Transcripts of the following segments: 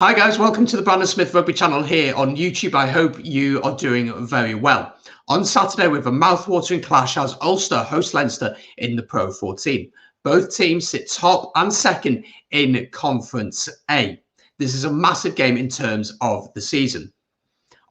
Hi guys, welcome to the Brandon Smith Rugby channel here on YouTube. I hope you are doing very well. On Saturday, we have a mouth-watering clash as Ulster host Leinster in the Pro 14. Both teams sit top and second in Conference A. This is a massive game in terms of the season.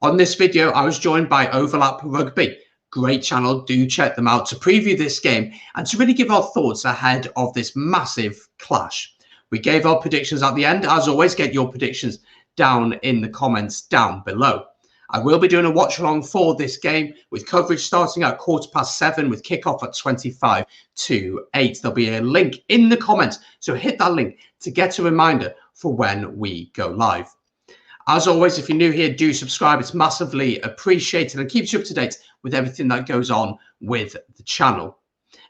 On this video, I was joined by Overlap Rugby. Great channel, do check them out to preview this game and to really give our thoughts ahead of this massive clash. We gave our predictions at the end. As always, get your predictions down in the comments down below. I will be doing a watch along for this game with coverage starting at 7:15 with kickoff at 25 to 8. There'll be a link in the comments, so hit that link to get a reminder for when we go live. As always, if you're new here, do subscribe. It's massively appreciated and keeps you up to date with everything that goes on with the channel.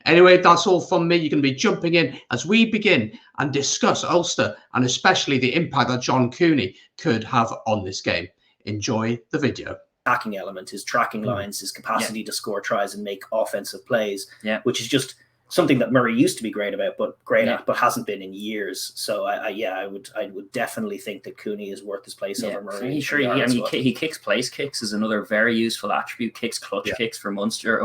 Anyway, that's all from me. You're going to be jumping in as we begin and discuss Ulster and especially the impact that John Cooney could have on this game. Enjoy the video. Attacking element, his tracking lines, his capacity to score tries and make offensive plays, which is just something that Murray used to be great about, but hasn't been in years. So I would definitely think that Cooney is worth his place over Murray. He kicks place kicks is another very useful attribute. Kicks clutch kicks for Ulster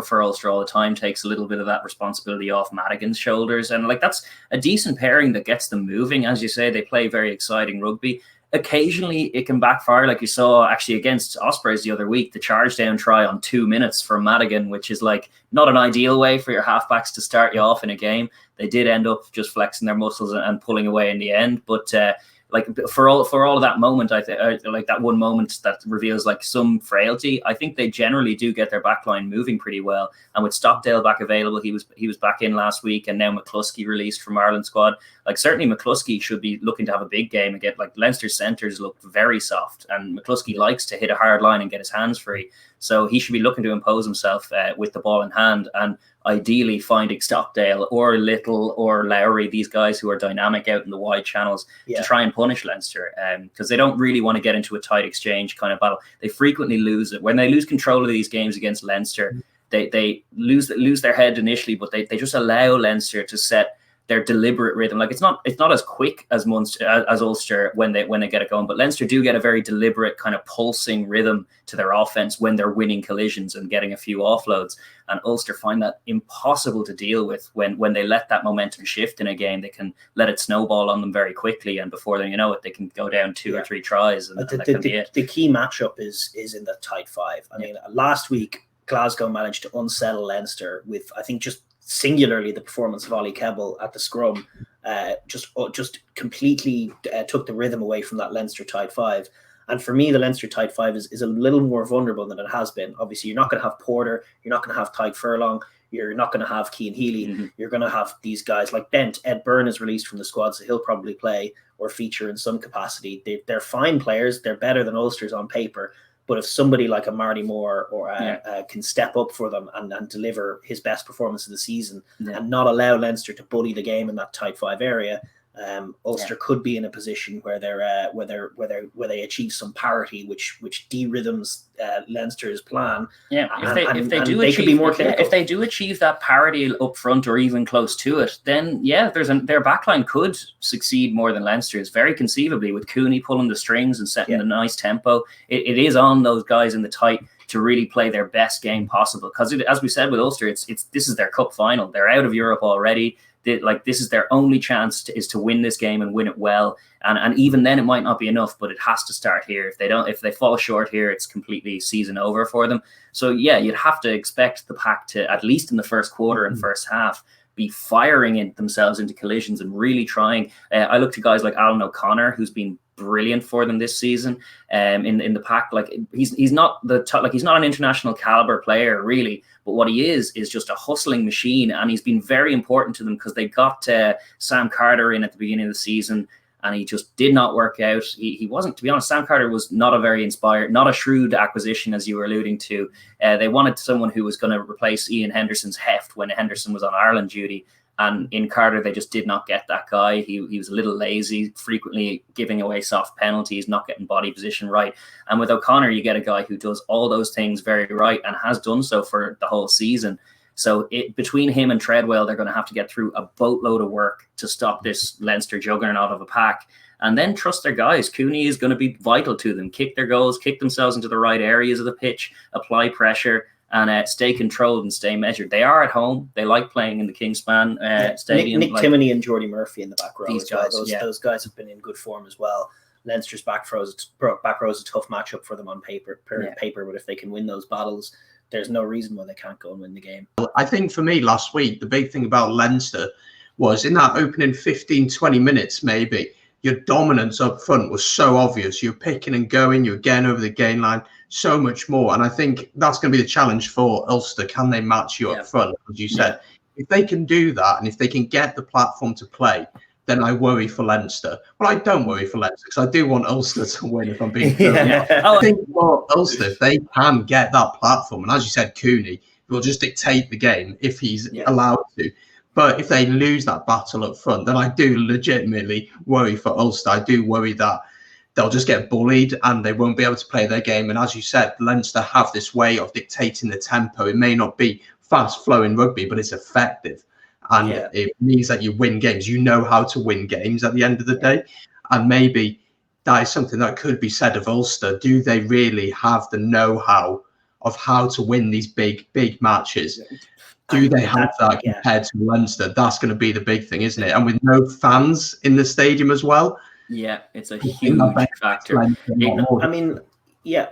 all the time. Takes a little bit of that responsibility off Madigan's shoulders, and that's a decent pairing that gets them moving. As you say, they play very exciting rugby. Occasionally it can backfire, like you saw actually against Ospreys the other week, the charge down try on 2 minutes from Madigan, which is not an ideal way for your halfbacks to start you off in a game. They did end up just flexing their muscles and pulling away in the end, but for all of that moment, I think that one moment that reveals some frailty, I think they generally do get their backline moving pretty well. And with Stockdale back available, he was back in last week, and now McCluskey released from Ireland squad. Certainly McCluskey should be looking to have a big game again. Leinster's centres look very soft, and McCluskey likes to hit a hard line and get his hands free. So he should be looking to impose himself with the ball in hand, and ideally finding Stockdale or Little or Lowry, these guys who are dynamic out in the wide channels, to try and punish Leinster, because they don't really want to get into a tight exchange kind of battle. They frequently lose it. When they lose control of these games against Leinster, they lose their head initially, but they just allow Leinster to set their deliberate rhythm. It's not as quick as Ulster when they get it going, but Leinster do get a very deliberate kind of pulsing rhythm to their offense when they're winning collisions and getting a few offloads. And Ulster find that impossible to deal with when they let that momentum shift in a game. They can let it snowball on them very quickly, and before you know it, they can go down 2 or 3 tries. And that can be it. The key matchup is in the tight five. I mean, last week Glasgow managed to unsettle Leinster with, I think, just singularly the performance of Ollie Kebble at the scrum, just completely took the rhythm away from that Leinster tight five. And for me, the Leinster tight five is a little more vulnerable than it has been. Obviously, you're not going to have Porter, you're not going to have Tyke Furlong, you're not going to have Cian Healy. You're going to have these guys like Bent. Ed Byrne is released from the squad, so he'll probably play or feature in some capacity. They're fine players. They're better than Ulster's on paper. But if somebody like a Marty Moore can step up for them and deliver his best performance of the season and not allow Leinster to bully the game in that tight five area, Ulster could be in a position where they achieve some parity, which de-rhythms Leinster's plan. If they do achieve that parity up front or even close to it, then their backline could succeed more than Leinster's, very conceivably, with Cooney pulling the strings and setting the nice tempo. It is on those guys in the tight to really play their best game possible, because as we said with Ulster, this is their cup final. They're out of Europe already. This is their only chance to win this game and win it well, and even then it might not be enough, but it has to start here. If they fall short here, it's completely season over for them. So you'd have to expect the pack to, at least in the first quarter and first half, be firing themselves into collisions and really trying. I look to guys like Alan O'Connor, who's been brilliant for them this season in the pack. He's not he's not an international caliber player really, but what he is just a hustling machine, and he's been very important to them because they got Sam Carter in at the beginning of the season, and he just did not work out. He wasn't, to be honest, Sam Carter was not a very inspired, not a shrewd acquisition, as you were alluding to. They wanted someone who was going to replace Ian Henderson's heft when Henderson was on Ireland duty. And in Carter, they just did not get that guy. He was a little lazy, frequently giving away soft penalties, not getting body position right. And with O'Connor, you get a guy who does all those things very right and has done so for the whole season. So between him and Treadwell, they're going to have to get through a boatload of work to stop this Leinster juggernaut of a pack. and then trust their guys. Cooney is going to be vital to them. Kick their goals, kick themselves into the right areas of the pitch, apply pressure, and stay controlled and stay measured. They are at home. They like playing in the Kingspan Stadium. Nick Timoney and Jordy Murphy in the back row. These guys, those guys have been in good form as well. Leinster's back row is a tough matchup for them on paper, but if they can win those battles, there's no reason why they can't go and win the game. I think for me last week, the big thing about Leinster was in that opening 15, 20 minutes, maybe, your dominance up front was so obvious. You're picking and going, you're getting over the gain line, so much more. And I think that's going to be the challenge for Ulster. Can they match you up front, as you said? If they can do that, and if they can get the platform to play, then I worry for Leinster. Well, I don't worry for Leinster because I do want Ulster to win, if I'm being fair. I think for Ulster, if they can get that platform, and as you said, Cooney will just dictate the game if he's allowed to. But if they lose that battle up front, then I do legitimately worry for Ulster. I do worry that they'll just get bullied and they won't be able to play their game. And as you said, Leinster have this way of dictating the tempo. It may not be fast-flowing rugby, but it's effective. And it means that you win games. You know how to win games at the end of the day. And maybe that is something that could be said of Ulster. Do they really have the know-how of how to win these big matches? Do they have that compared to Leinster? That's going to be the big thing, isn't it? And with no fans in the stadium as well. Yeah, it's a huge factor. I mean,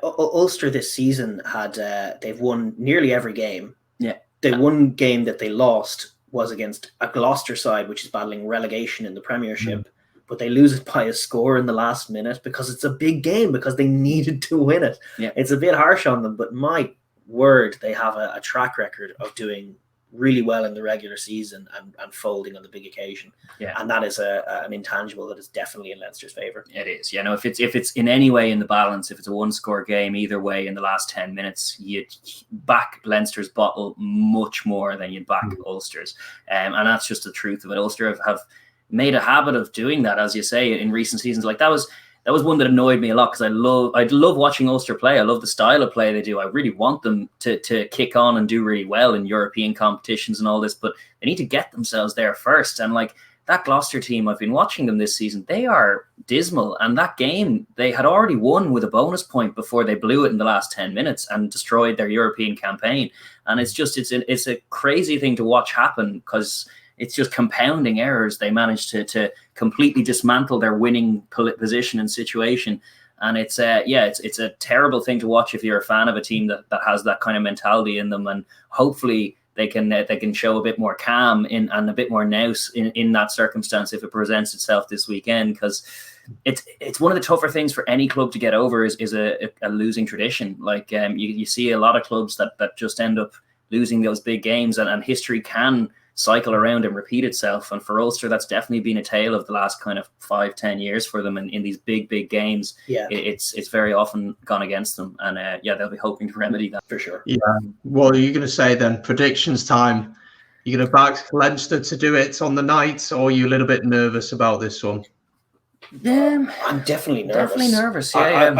Ulster this season had they've won nearly every game. Yeah, the one game that they lost was against a Gloucester side, which is battling relegation in the Premiership. But they lose it by a score in the last minute because it's a big game, because they needed to win it. Yeah. It's a bit harsh on them, but my word, they have a track record of doing really well in the regular season and folding on the big occasion. Yeah. And that is an intangible that is definitely in Leinster's favour. It is. You know, if it's in any way in the balance, if it's a one-score game either way in the last 10 minutes, you'd back Leinster's bottle much more than you'd back Ulster's. And that's just the truth of it. Ulster have made a habit of doing that, as you say, in recent seasons. Like that was one that annoyed me a lot, because I love watching Ulster play. I love the style of play they do. I really want them to kick on and do really well in European competitions and all this, but they need to get themselves there first. And like that Gloucester team, I've been watching them this season. They are dismal. And that game, they had already won with a bonus point before they blew it in the last 10 minutes and destroyed their European campaign. And it's a crazy thing to watch happen, because it's just compounding errors. They managed to completely dismantle their winning position and situation. And it's a terrible thing to watch if you're a fan of a team that has that kind of mentality in them. And hopefully they can show a bit more calm and a bit more nous in that circumstance if it presents itself this weekend, because it's one of the tougher things for any club to get over is a losing tradition. Like you see a lot of clubs that just end up losing those big games, and history can cycle around and repeat itself. And for Ulster, that's definitely been a tale of the last kind of 5-10 years for them in these big games. Yeah, it's very often gone against them, and they'll be hoping to remedy that for sure. Yeah. What are you going to say then? Predictions time. You going to back Leinster to do it on the night, or are you a little bit nervous about this one? I'm definitely nervous. Yeah,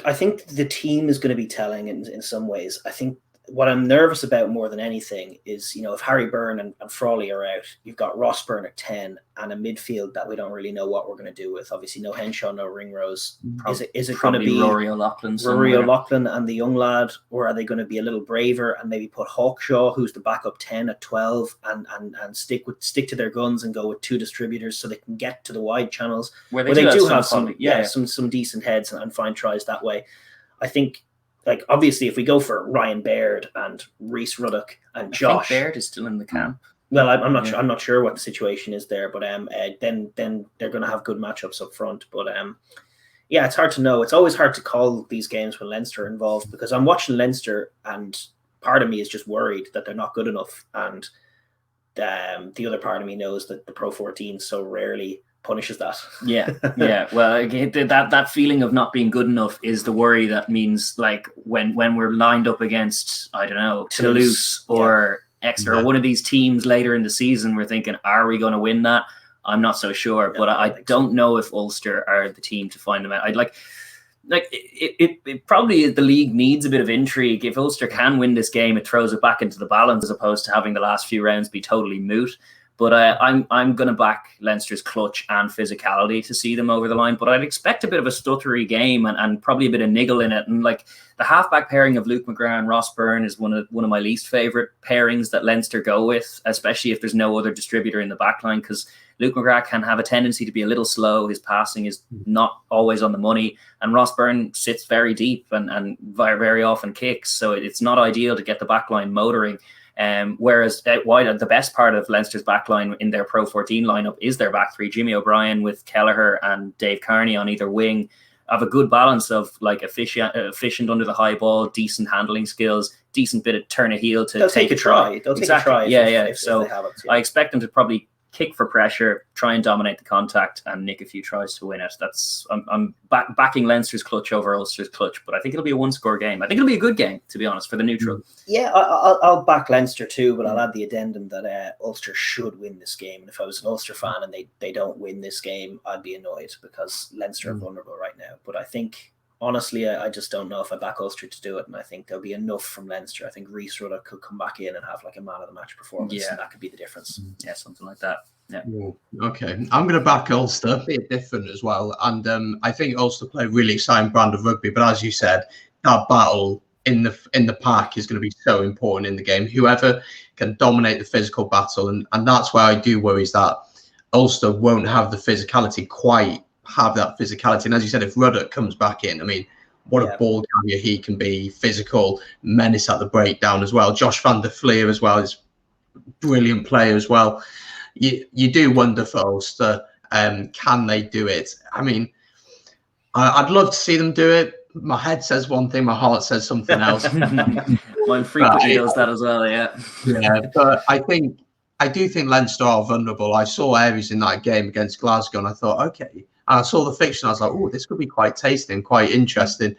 I think the team is going to be telling in some ways. I think what I'm nervous about more than anything is, if Harry Byrne and Frawley are out, you've got Ross Byrne at 10 and a midfield that we don't really know what we're going to do with. Obviously, no Henshaw, no Ringrose. Is it going to be Rory O'Loughlin and the young lad, or are they going to be a little braver and maybe put Hawkshaw, who's the backup 10, at 12 and stick to their guns and go with two distributors so they can get to the wide channels where they do have some decent heads and find tries that way. I think. Like, obviously, if we go for Ryan Baird and Reece Ruddock and Josh, I think Baird is still in the camp. Well, I'm not sure. I'm not sure what the situation is there, but then they're going to have good matchups up front. But it's hard to know. It's always hard to call these games when Leinster are involved, because I'm watching Leinster and part of me is just worried that they're not good enough, and the other part of me knows that the Pro 14 so rarely punishes that. Yeah. Well, that feeling of not being good enough is the worry. That means, like, when we're lined up against, I don't know, Toulouse or Exeter or one of these teams later in the season, we're thinking, are we going to win that? I'm not so sure, but I don't know if Ulster are the team to find them out. I'd like it probably, the league needs a bit of intrigue. If Ulster can win this game, it throws it back into the balance, as opposed to having the last few rounds be totally moot. But I'm going to back Leinster's clutch and physicality to see them over the line. But I'd expect a bit of a stuttery game and probably a bit of niggle in it. And like the halfback pairing of Luke McGrath and Ross Byrne is one of my least favourite pairings that Leinster go with, especially if there's no other distributor in the back line, because Luke McGrath can have a tendency to be a little slow. His passing is not always on the money. And Ross Byrne sits very deep and very, very often kicks. So it's not ideal to get the back line motoring. Whereas the best part of Leinster's backline in their Pro 14 lineup is their back three. Jimmy O'Brien with Kelleher and Dave Carney on either wing have a good balance of like efficient under the high ball, decent handling skills, decent bit of turn a heel to take a try. They'll take a try. If so they have it, I expect them to probably kick for pressure, try and dominate the contact, and nick a few tries to win it. I'm backing Leinster's clutch over Ulster's clutch, but I think it'll be a one-score game. I think it'll be a good game, to be honest, for the neutral. Yeah, I'll back Leinster too, but I'll add the addendum that Ulster should win this game. And if I was an Ulster fan and they don't win this game, I'd be annoyed because Leinster are vulnerable right now. But I think, honestly, I just don't know if I back Ulster to do it, and I think there'll be enough from Leinster. I think Rhys Ruddock could come back in and have like a man of the match performance, and that could be the difference. Yeah, something like that. Yeah. Okay, I'm going to back Ulster, a bit different as well, and I think Ulster play a really exciting brand of rugby. But as you said, that battle in the pack is going to be so important in the game. Whoever can dominate the physical battle, and that's where I do worry is that Ulster won't have the physicality quite. Have that physicality, and as you said, if Ruddock comes back in, I mean, what a ball carrier he can be, physical, menace at the breakdown as well. Josh van der Fleer as well is a brilliant player as well. You do wonder for Ulster, can they do it? I mean, I'd love to see them do it. My head says one thing, my heart says something else. Mine frequently does that as well, yeah. Yeah, but I do think Leinster are vulnerable. I saw areas in that game against Glasgow, and I thought, okay. And I saw the fiction, I was like, oh, this could be quite tasty and quite interesting.